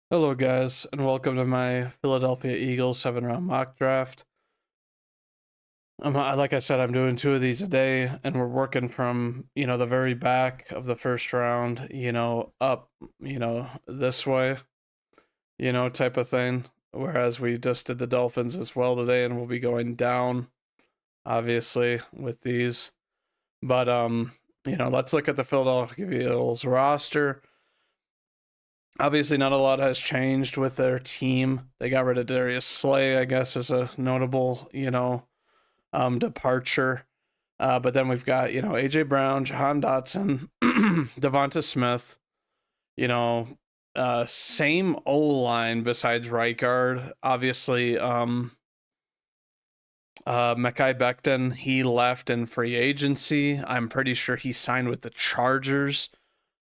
Hello, guys, and welcome to my Philadelphia Eagles 7 round mock draft. Like I said, I'm doing two of these a day, and we're working from the very back of the first round, up, this way, type of thing. Whereas we just did the Dolphins as well today, and we'll be going down, obviously, with these. But let's look at the Philadelphia Eagles roster. Obviously, not a lot has changed with their team. They got rid of Darius Slay, I guess, is a notable, departure. But then we've got, AJ Brown, Jahan Dotson, Devonta Smith, you know, same O line besides right guard. Obviously, Mekhi Becton, he left in free agency. I'm pretty sure he signed with the Chargers,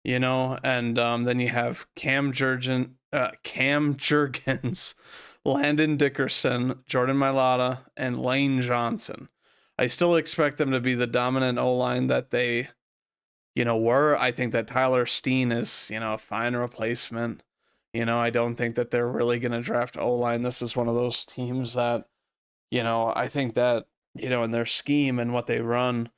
and then you have Cam Jurgens, Landon Dickerson, Jordan Mailata, and Lane Johnson. I still expect them to be the dominant O line that they, were. I think that Tyler Steen is, a fine replacement. I don't think that they're really going to draft O line. This is one of those teams that, I think that, in their scheme and what they run,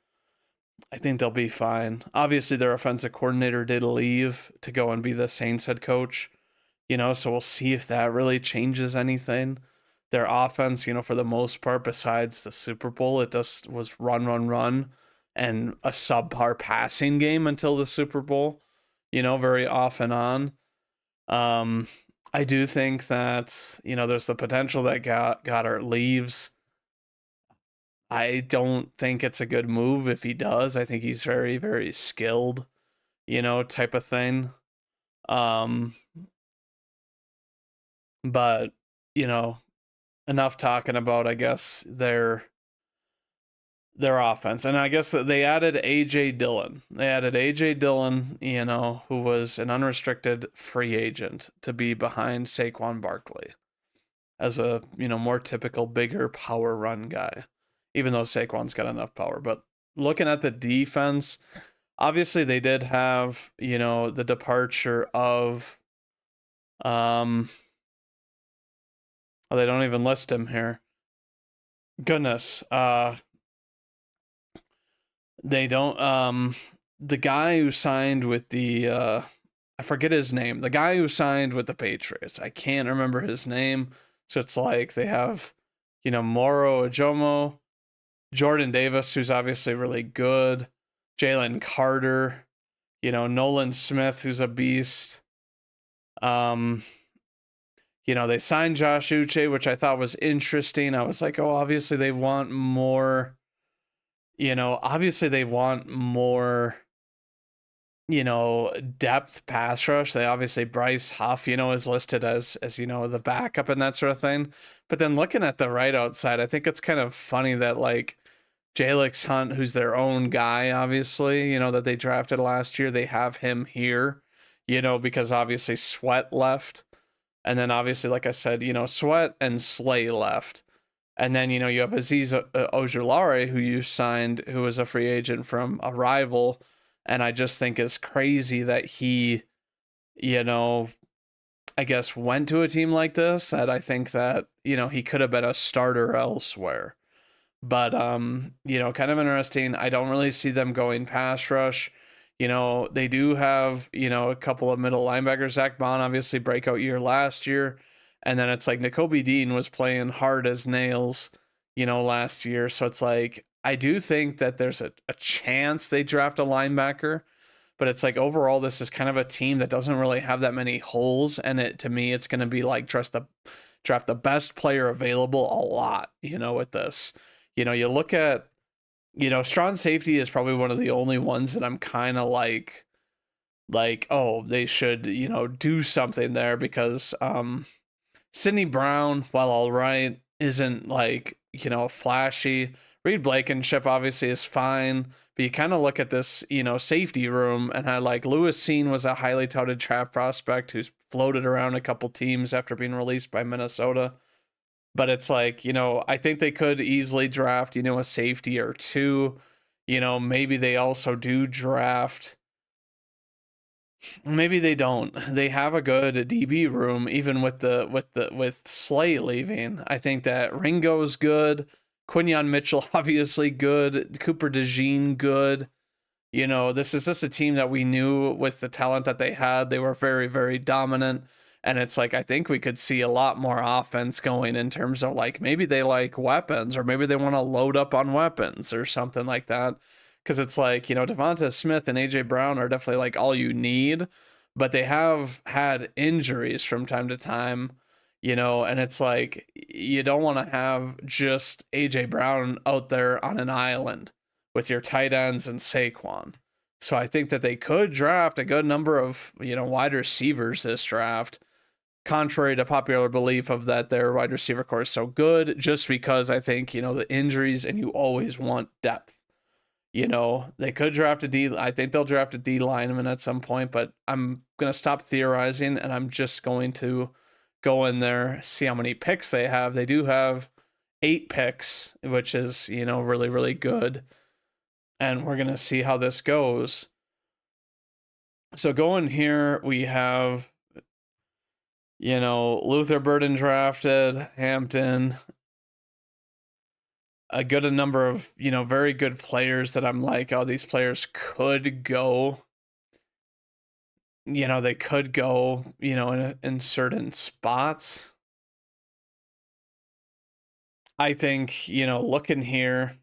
I think they'll be fine. Obviously, their offensive coordinator did leave to go and be the Saints head coach, so we'll see if that really changes anything. Their offense, for the most part, besides the Super Bowl, it just was run, run, run, and a subpar passing game until the Super Bowl, very off and on. Um, I do think that, there's the potential that Goddard leaves. I don't think it's a good move if he does. I think he's very, very skilled, type of thing. Um, but, you know, enough talking about, I guess, their offense. And I guess that they added AJ Dillon. They added AJ Dillon, who was an unrestricted free agent to be behind Saquon Barkley as a, more typical bigger power run guy. Even though Saquon's got enough power, but looking at the defense, obviously they did have, the departure of oh, they don't even list him here. Goodness. They don't the guy who signed with the I forget his name. The guy who signed with the Patriots. I can't remember his name. So it's like they have, Moro Ojomo, Jordan Davis, who's obviously really good, Jalen Carter, Nolan Smith, who's a beast. Um, they signed Josh Uche, which I thought was interesting. I was like, oh, obviously they want more, obviously they want more, depth pass rush. They obviously Bryce Huff, is listed as the backup and that sort of thing. But then looking at the right outside, I think it's kind of funny that like Jalix Hunt, who's their own guy, obviously, that they drafted last year, they have him here, because obviously Sweat left. And then obviously, like I said, Sweat and Slay left. And then, you have Aziz Ojulari, who you signed, who was a free agent from a rival. And I just think it's crazy that he, you know, I guess went to a team like this, that I think that, he could have been a starter elsewhere. But kind of interesting. I don't really see them going pass rush. They do have, a couple of middle linebackers. Zach Bond, obviously breakout year last year. And then it's like Nakobe Dean was playing hard as nails, last year. So it's like I do think that there's a chance they draft a linebacker, but it's like overall this is kind of a team that doesn't really have that many holes. And it to me, it's gonna be like draft the best player available a lot, with this. You look at, strong safety is probably one of the only ones that I'm kind of oh, they should, do something there because Sidney Brown, while all right, isn't like, flashy. Reed Blankenship obviously is fine, but you kind of look at this, safety room and how like Lewis Seen was a highly touted draft prospect who's floated around a couple teams after being released by Minnesota. But it's like, I think they could easily draft, a safety or two. Maybe they also do draft Maybe they don't. They have a good DB room, even with Slay leaving. I think that Ringo's good, Quinyon Mitchell obviously good, Cooper DeJean good. You know, this is just a team that we knew with the talent that they had, they were very, very dominant. And it's like, I think we could see a lot more offense going in terms of like maybe they like weapons or maybe they want to load up on weapons or something like that. Because it's like, you know, Devonta Smith and AJ Brown are definitely like all you need, but they have had injuries from time to time, you know, and it's like you don't want to have just AJ Brown out there on an island with your tight ends and Saquon. So I think that they could draft a good number of, you know, wide receivers this draft, contrary to popular belief of that their wide receiver core is so good, just because I think, you know, the injuries and you always want depth. You know, they could draft a D. I think they'll draft a D lineman at some point, but I'm going to stop theorizing and I'm just going to go in there, see how many picks they have. They do have 8 picks, which is, you know, really, really good. And we're going to see how this goes. So going here, we have, you know, Luther Burden drafted, Hampton, a good number of, you know, very good players that I'm like, oh, these players could go, you know, they could go, you know, in certain spots. I think, you know, looking here,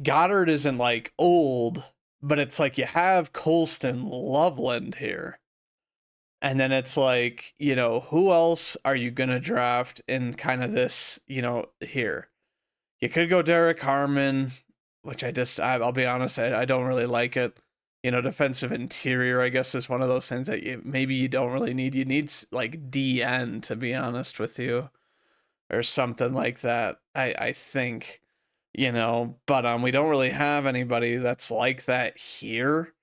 Goddard isn't like old, but it's like you have Colston Loveland here. And then it's like, you know, who else are you going to draft in kind of this, you know, here? You could go Derek Harmon, which I'll be honest, I don't really like it. You know, defensive interior, I guess, is one of those things that maybe you don't really need. You need like DN, to be honest with you, or something like that. I think, you know, but we don't really have anybody that's like that here.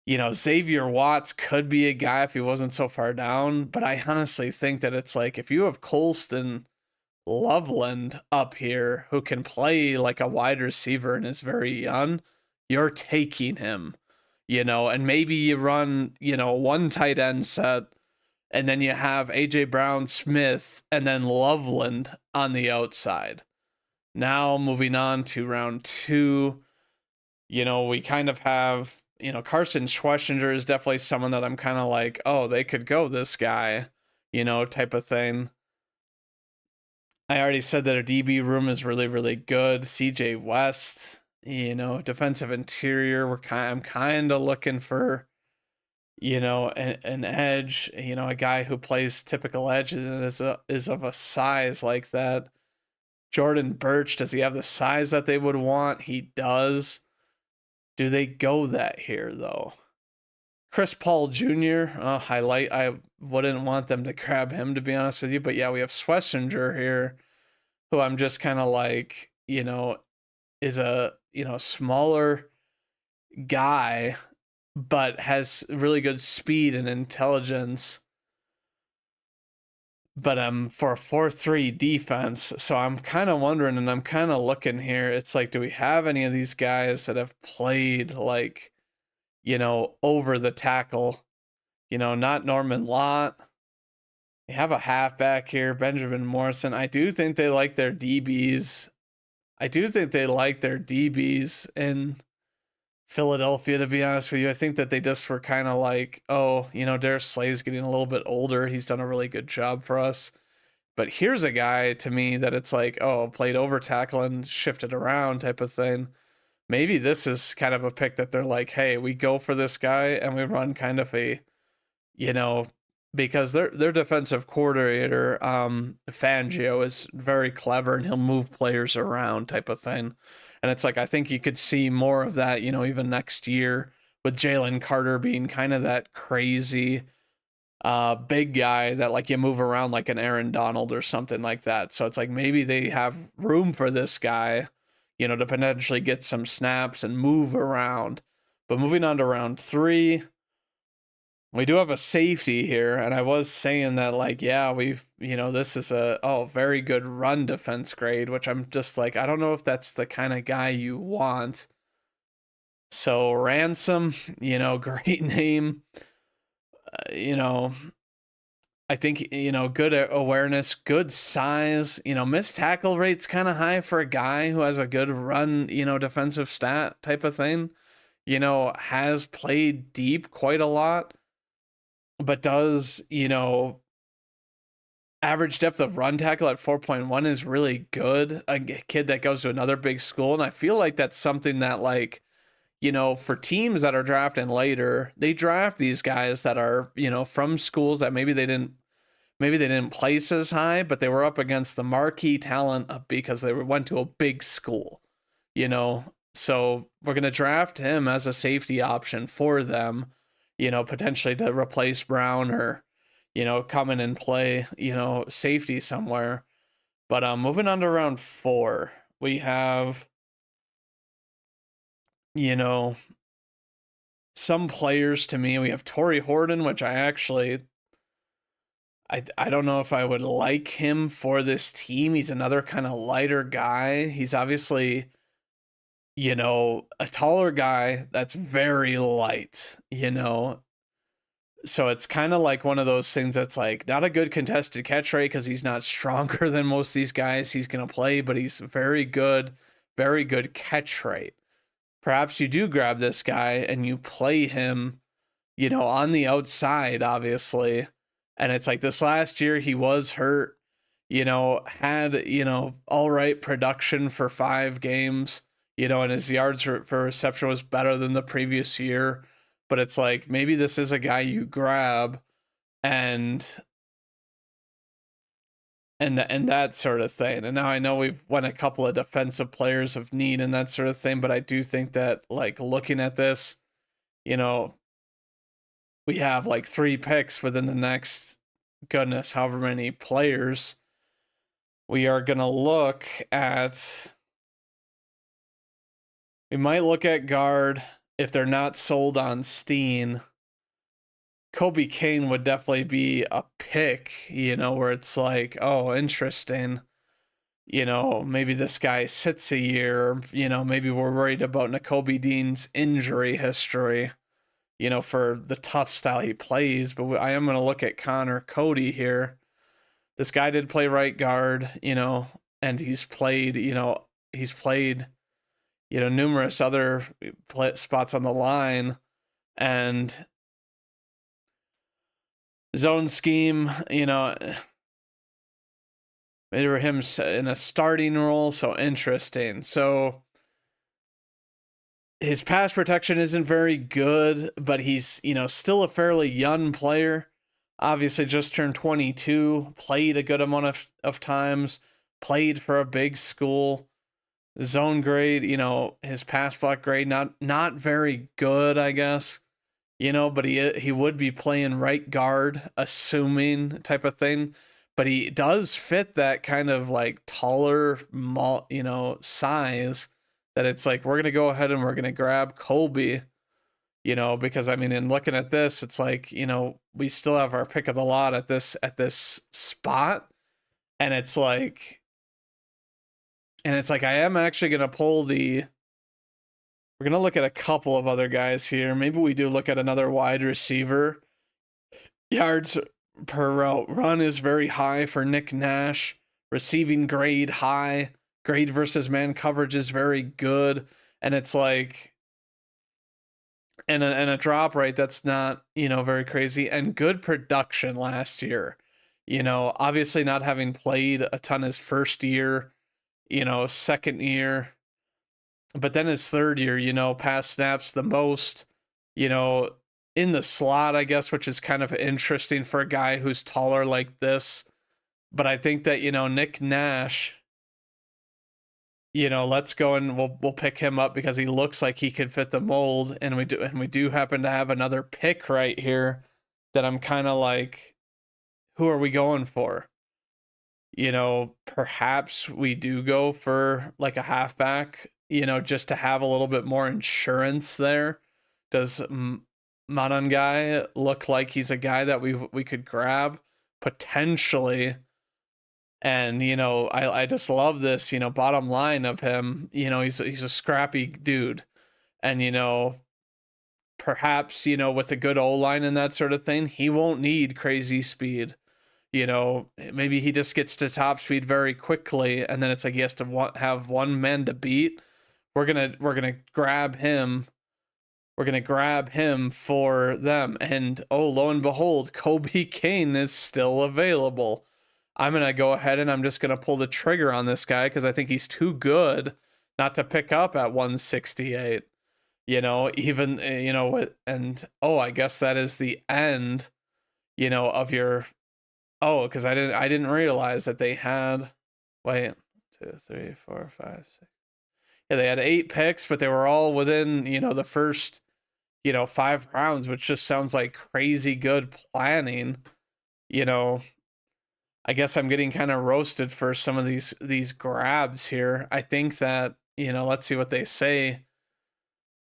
You know, Xavier Watts could be a guy if he wasn't so far down, but I honestly think that it's like if you have Colston Loveland up here who can play like a wide receiver and is very young, you're taking him, you know, and maybe you run, you know, one tight end set and then you have AJ Brown Smith and then Loveland on the outside. Now moving on to round 2, you know, we kind of have, you know, Carson Schwessinger is definitely someone that I'm kind of like, oh, they could go this guy, you know, type of thing. I already said that our DB room is really, really good. CJ West, you know, defensive interior. I'm kind of looking for, you know, an edge. You know, a guy who plays typical edge and is of a size like that. Jordan Birch, does he have the size that they would want? He does. Do they go that here though? Chris Paul Jr. I wouldn't want them to grab him, to be honest with you. But yeah, we have Schlesinger here, who I'm just kind of like, you know, is a, you know, smaller guy, but has really good speed and intelligence. But for a 4-3 defense, so I'm kind of wondering, and I'm kind of looking here. It's like, do we have any of these guys that have played like, you know, over the tackle? You know, not Norman Lott. They have a halfback here, Benjamin Morrison. I do think they like their DBs. I do think they like their DBs in Philadelphia, to be honest with you. I think that they just were kind of like, oh, you know, Darius Slay's getting a little bit older. He's done a really good job for us. But here's a guy to me that it's like, oh, played over tackle and shifted around type of thing. Maybe this is kind of a pick that they're like, hey, we go for this guy and we run kind of a, you know, because their defensive coordinator, Fangio, is very clever and he'll move players around type of thing. And it's like I think you could see more of that, you know, even next year with Jalen Carter being kind of that crazy big guy that like you move around like an Aaron Donald or something like that. So it's like maybe they have room for this guy, you know, to potentially get some snaps and move around. But moving on to round 3, we do have a safety here, and I was saying that like, yeah, we've, you know, this is a very good run defense grade, which I'm just like, I don't know if that's the kind of guy you want. So Ransom, great name. You know, I think, good awareness, good size, missed tackle rate's kind of high for a guy who has a good run, defensive stat type of thing. Has played deep quite a lot, but does, average depth of run tackle at 4.1 is really good. A kid that goes to another big school. And I feel like that's something that, like, for teams that are drafting later, they draft these guys that are, from schools that maybe they didn't place as high, but they were up against the marquee talent because they went to a big school, you know. So we're gonna draft him as a safety option for them, potentially to replace Brown or, come in and play, safety somewhere. But moving on to round 4, we have, you know, some players to me. We have Torrey Horton, which I don't know if I would like him for this team. He's another kind of lighter guy. He's obviously, a taller guy that's very light, So it's kind of like one of those things that's like not a good contested catch rate because he's not stronger than most of these guys he's going to play, but he's very good catch rate. Perhaps you do grab this guy and you play him, on the outside, obviously. And it's like this last year, he was hurt, had, all right production for 5 games, and his yards for reception was better than the previous year. But it's like maybe this is a guy you grab and and that sort of thing. And now I know we've won a couple of defensive players of need and that sort of thing, but I do think that, like, looking at this, you know, we have like 3 picks within the next, goodness, however many players. We are going to look at, we might look at guard if they're not sold on Steen. Kobe Kane would definitely be a pick, where it's like, oh, interesting. Maybe this guy sits a year, maybe we're worried about Nakobe Dean's injury history, for the tough style he plays. But I am going to look at Connor Cody here. This guy did play right guard, and he's played, numerous other spots on the line, and zone scheme, maybe him in a starting role. So interesting. So his pass protection isn't very good, but he's, still a fairly young player. Obviously just turned 22, played a good amount of times, played for a big school. Zone grade, his pass block grade, not very good, I guess. But he would be playing right guard, assuming, type of thing. But he does fit that kind of like taller, size, that it's like we're gonna go ahead and we're gonna grab Colby, because I mean, in looking at this, it's like, we still have our pick of the lot at this spot, and it's like I am actually gonna pull the. We're gonna look at a couple of other guys here. Maybe we do look at another wide receiver. Yards per route run is very high for Nick Nash. Receiving grade high. Grade versus man coverage is very good. And it's like, and a drop rate that's not, very crazy. And good production last year. Obviously not having played a ton his first year, second year. But then his third year, pass snaps the most, you know, in the slot, I guess, which is kind of interesting for a guy who's taller like this. But I think that, Nick Nash, let's go and we'll pick him up because he looks like he could fit the mold, and we do happen to have another pick right here that I'm kind of like, who are we going for? Perhaps we do go for like a halfback, just to have a little bit more insurance there. Does Manangai look like he's a guy that we could grab potentially? And I just love this, bottom line of him. He's a scrappy dude, And, perhaps, with a good O line and that sort of thing, he won't need crazy speed. Maybe he just gets to top speed very quickly, and then it's like he has to have one man to beat. We're gonna grab him. We're gonna grab him for them, and oh, lo and behold, Kobe Kane is still available. I'm gonna go ahead and I'm just gonna pull the trigger on this guy because I think he's too good not to pick up at 168. Even and oh, I guess that is the end, of your. Oh, because I didn't realize that they had. Wait, 2, 3, 4, 5, 6. Yeah, they had 8 picks, but they were all within the first 5 rounds, which just sounds like crazy good planning. You know, I guess I'm getting kind of roasted for some of these grabs here. I think that let's see what they say.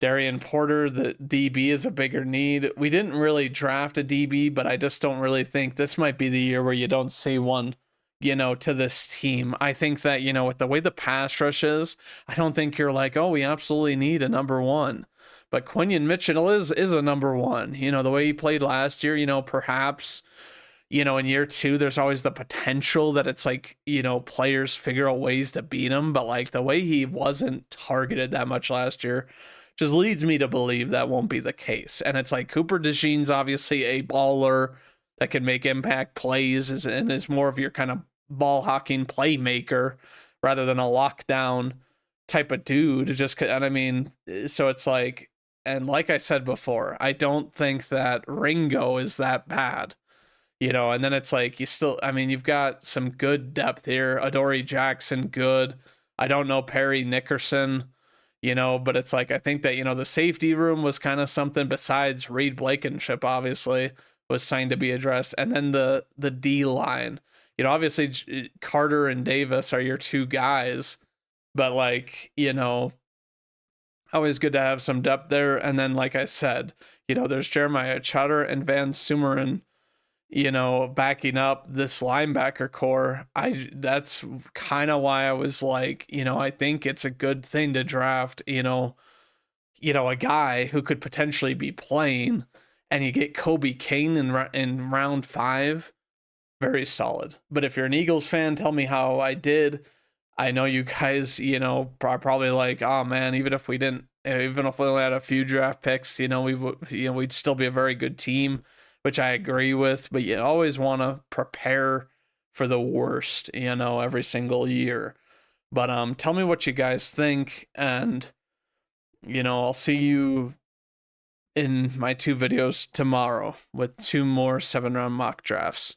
Darian Porter, the DB, is a bigger need. We didn't really draft a DB, but I just don't really think this might be the year where you don't see one, to this team. I think that, with the way the pass rush is, I don't think you're like, oh, we absolutely need a number one. But Quinion Mitchell is a number one. The way he played last year, perhaps, in year two, there's always the potential that it's like, players figure out ways to beat him. But like the way he wasn't targeted that much last year, just leads me to believe that won't be the case. And it's like Cooper DeJean's obviously a baller that can make impact plays and is more of your kind of ball hawking playmaker rather than a lockdown type of dude. And I mean, so it's like, and like I said before, I don't think that Ringo is that bad. And then it's like you've got some good depth here. Adoree Jackson, good. I don't know Perry Nickerson, but it's like I think that the safety room was kind of something besides Reed Blankenship obviously was signed to be addressed, and then the D line, obviously Carter and Davis are your two guys, but like always good to have some depth there. And then like I said, there's Jeremiah Chutter and Van Sumeren, backing up this linebacker core. That's kind of why I was like, I think it's a good thing to draft, a guy who could potentially be playing, and you get Kobe Kane in round 5, very solid. But if you're an Eagles fan, tell me how I did. I know you guys, are probably like, oh man, even if we only had a few draft picks, we'd still be a very good team, which I agree with, but you always want to prepare for the worst, every single year. But tell me what you guys think, and I'll see you in my 2 videos tomorrow with 2 more 7-round mock drafts.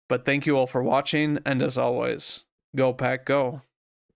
But thank you all for watching, and as always, go Pack Go.